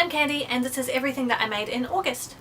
I'm Candy and this is everything that I made in August.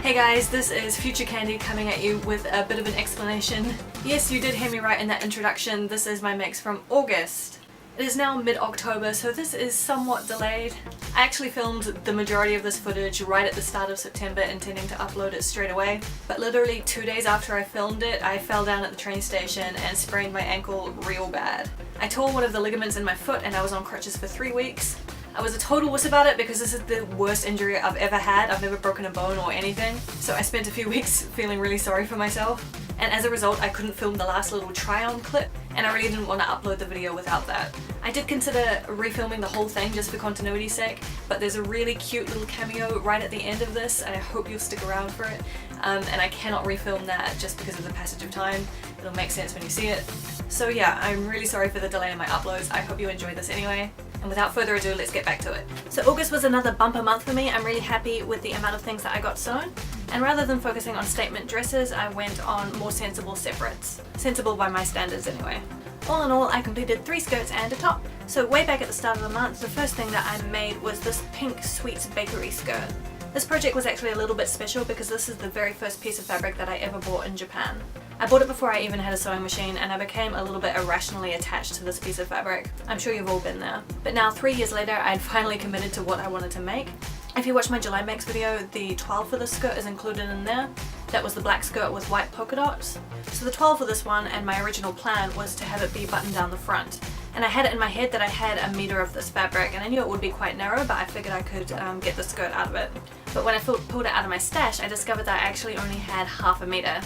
Hey guys, this is Future Candy coming at you with a bit of an explanation. Yes, you did hear me right in that introduction. This is my mix from August. It is now mid-October, so this is somewhat delayed. I actually filmed the majority of this footage right at the start of September, intending to upload it straight away. But literally 2 days after I filmed it, I fell down at the train station and sprained my ankle real bad. I tore one of the ligaments in my foot and I was on crutches for 3 weeks. I was a total wuss about it because this is the worst injury I've ever had. I've never broken a bone or anything. So I spent a few weeks feeling really sorry for myself. And as a result, I couldn't film the last little try-on clip, and I really didn't want to upload the video without that. I did consider refilming the whole thing just for continuity's sake, but there's a really cute little cameo right at the end of this, and I hope you'll stick around for it. And I cannot refilm that just because of the passage of time. It'll make sense when you see it. So yeah, I'm really sorry for the delay in my uploads. I hope you enjoyed this anyway. And without further ado, let's get back to it. So August was another bumper month for me. I'm really happy with the amount of things that I got sewn. And rather than focusing on statement dresses, I went on more sensible separates. Sensible by my standards anyway. All in all, I completed 3 skirts and a top. So way back at the start of the month, the first thing that I made was this pink Sweets Bakery skirt. This project was actually a little bit special because this is the very first piece of fabric that I ever bought in Japan. I bought it before I even had a sewing machine and I became a little bit irrationally attached to this piece of fabric. I'm sure you've all been there. But now 3 years later, I'd finally committed to what I wanted to make. If you watch my July Makes video, the 12 for this skirt is included in there. That was the black skirt with white polka dots. So the 12 for this one and my original plan was to have it be buttoned down the front. And I had it in my head that I had a meter of this fabric and I knew it would be quite narrow, but I figured I could get the skirt out of it. But when I pulled it out of my stash, I discovered that I actually only had half a meter.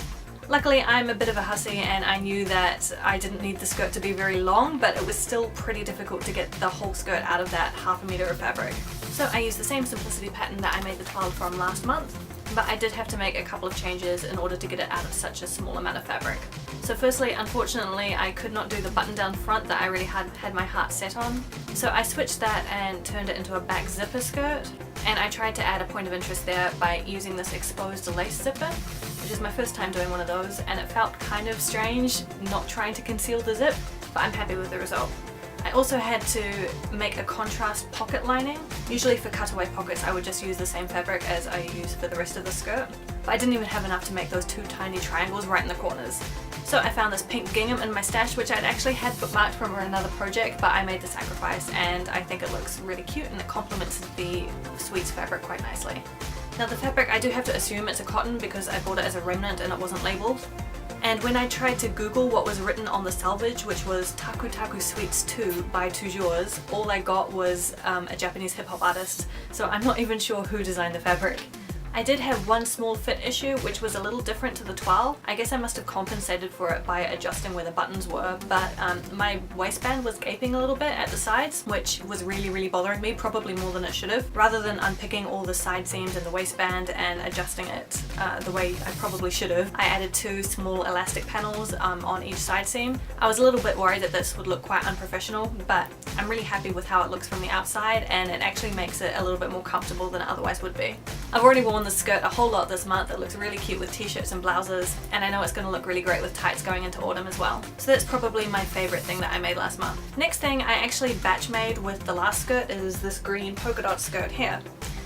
Luckily, I'm a bit of a hussy and I knew that I didn't need the skirt to be very long, but it was still pretty difficult to get the whole skirt out of that half a meter of fabric. So I used the same simplicity pattern that I made the 12 from last month, but I did have to make a couple of changes in order to get it out of such a small amount of fabric. So firstly, unfortunately, I could not do the button down front that I really had my heart set on. So I switched that and turned it into a back zipper skirt. And I tried to add a point of interest there by using this exposed lace zipper, which is my first time doing one of those, and it felt kind of strange not trying to conceal the zip, but I'm happy with the result. I also had to make a contrast pocket lining. Usually for cutaway pockets I would just use the same fabric as I use for the rest of the skirt, but I didn't even have enough to make those 2 tiny triangles right in the corners. So I found this pink gingham in my stash, which I'd actually had bookmarked from another project, but I made the sacrifice and I think it looks really cute and it complements the Sweets fabric quite nicely. Now the fabric, I do have to assume it's a cotton because I bought it as a remnant and it wasn't labelled. And when I tried to Google what was written on the selvage, which was Taku Taku Sweets 2 by Toujours, all I got was a Japanese hip-hop artist, so I'm not even sure who designed the fabric. I did have one small fit issue, which was a little different to the 12. I guess I must have compensated for it by adjusting where the buttons were, but my waistband was gaping a little bit at the sides, which was really bothering me, probably more than it should have. Rather than unpicking all the side seams in the waistband and adjusting it the way I probably should have, I added 2 small elastic panels on each side seam. I was a little bit worried that this would look quite unprofessional, but I'm really happy with how it looks from the outside and it actually makes it a little bit more comfortable than it otherwise would be. I've already worn the skirt a whole lot this month. It looks really cute with t-shirts and blouses, and I know it's going to look really great with tights going into autumn as well. So that's probably my favourite thing that I made last month. Next thing I actually batch made with the last skirt is this green polka dot skirt here.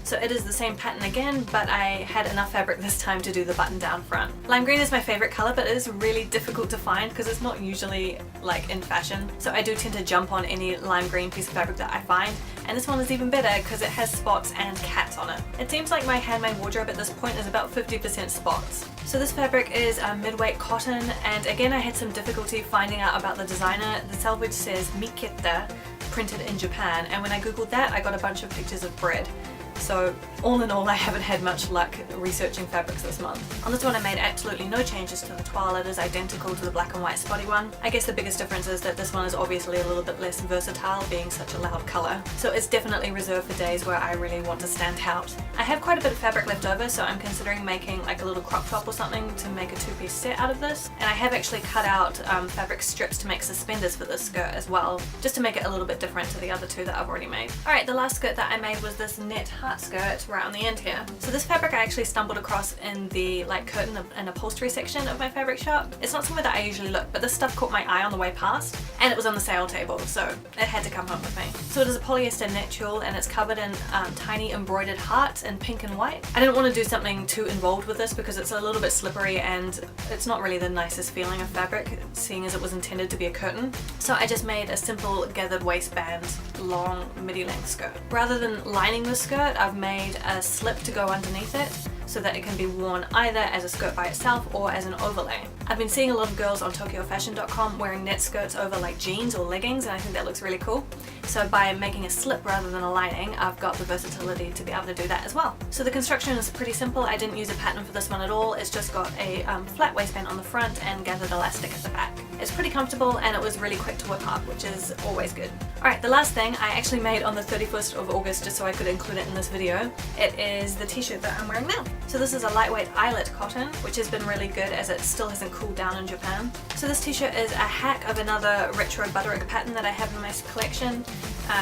So it is the same pattern again, but I had enough fabric this time to do the button down front. Lime green is my favourite colour, but it is really difficult to find because it's not usually like in fashion. So I do tend to jump on any lime green piece of fabric that I find, and this one is even better because it has spots and cats on it. It seems like my handmade wardrobe at this point is about 50% spots. So this fabric is a mid-weight cotton, and again I had some difficulty finding out about the designer. The selvage says Miketa, printed in Japan, and when I googled that I got a bunch of pictures of bread. So all in all, I haven't had much luck researching fabrics this month. On this one I made absolutely no changes to the toile. It is identical to the black and white spotty one. I guess the biggest difference is that this one is obviously a little bit less versatile, being such a loud colour. So it's definitely reserved for days where I really want to stand out. I have quite a bit of fabric left over, so I'm considering making like a little crop top or something to make a 2-piece set out of this. And I have actually cut out fabric strips to make suspenders for this skirt as well, just to make it a little bit different to the other 2 that I've already made. Alright, the last skirt that I made was this net heart skirt right on the end here. So this fabric I actually stumbled across in the like curtain and upholstery section of my fabric shop. It's not somewhere that I usually look, but this stuff caught my eye on the way past, and it was on the sale table, so it had to come home with me. So it is a polyester knit tulle, and it's covered in tiny embroidered hearts in pink and white. I didn't want to do something too involved with this because it's a little bit slippery and it's not really the nicest feeling of fabric, seeing as it was intended to be a curtain. So I just made a simple gathered waistband long midi length skirt. Rather than lining the skirt, I've made a slip to go underneath it so that it can be worn either as a skirt by itself or as an overlay. I've been seeing a lot of girls on TokyoFashion.com wearing knit skirts over like jeans or leggings, and I think that looks really cool. So by making a slip rather than a lining, I've got the versatility to be able to do that as well. So the construction is pretty simple. I didn't use a pattern for this one at all. It's just got a flat waistband on the front and gathered elastic at the back. It's pretty comfortable and it was really quick to whip up, which is always good. Alright, the last thing I actually made on the 31st of August just so I could include it in this video. It is the t-shirt that I'm wearing now. So this is a lightweight eyelet cotton, which has been really good as it still hasn't cooled down in Japan. So this t-shirt is a hack of another retro butterick pattern that I have in my collection.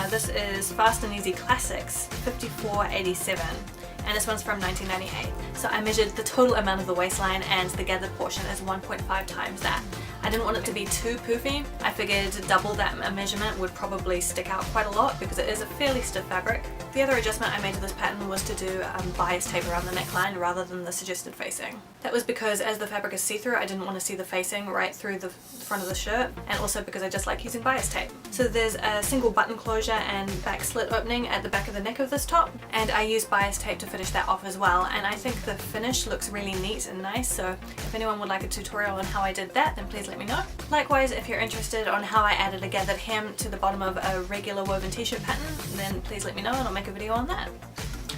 This is Fast and Easy Classics 5487. And this one's from 1998. So I measured the total amount of the waistline and the gathered portion is 1.5 times that. I didn't want it to be too poofy. I figured double that measurement would probably stick out quite a lot because it is a fairly stiff fabric. The other adjustment I made to this pattern was to do bias tape around the neckline rather than the suggested facing. That was because as the fabric is see-through, I didn't want to see the facing right through the front of the shirt, and also because I just like using bias tape. So there's a single button closure and back slit opening at the back of the neck of this top, and I used bias tape to finish that off as well, and I think the finish looks really neat and nice, so if anyone would like a tutorial on how I did that, then please let me know. Likewise, if you're interested on how I added a gathered hem to the bottom of a regular woven t-shirt pattern, then please let me know and I'll make a video on that.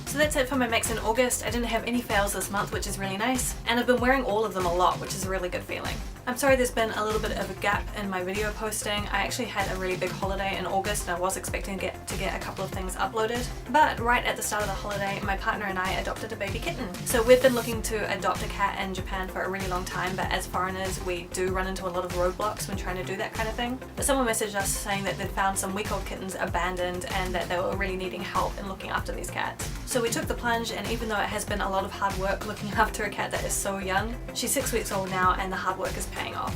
So that's it for my makes in August. I didn't have any fails this month, which is really nice, and I've been wearing all of them a lot, which is a really good feeling. I'm sorry there's been a little bit of a gap in my video posting. I actually had a really big holiday in August and I was expecting to get a couple of things uploaded. But right at the start of the holiday, my partner and I adopted a baby kitten. So we've been looking to adopt a cat in Japan for a really long time, but as foreigners we do run into a lot of roadblocks when trying to do that kind of thing. But someone messaged us saying that they'd found some week-old kittens abandoned and that they were really needing help in looking after these cats. So we took the plunge, and even though it has been a lot of hard work looking after a cat that is so young, she's 6 weeks old now and the hard work is paying off.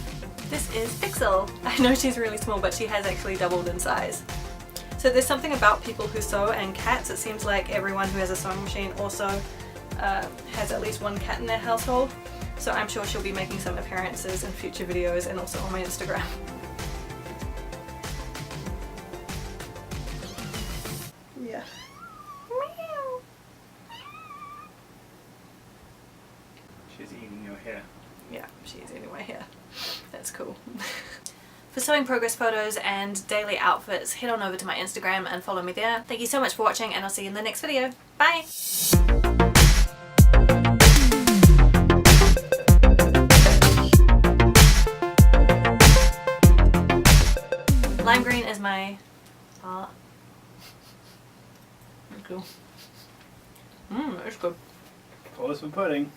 This is Pixel. I know she's really small, but she has actually doubled in size. So there's something about people who sew and cats. It seems like everyone who has a sewing machine also has at least one cat in their household. So I'm sure she'll be making some appearances in future videos and also on my Instagram. Yeah. Meow. She's eating your hair. Yeah, she's eating my hair. That's cool. For sewing progress photos and daily outfits, head on over to my Instagram and follow me there. Thank you so much for watching, and I'll see you in the next video. Bye! Lime green is my art. That's cool. It's good. Pause for pudding.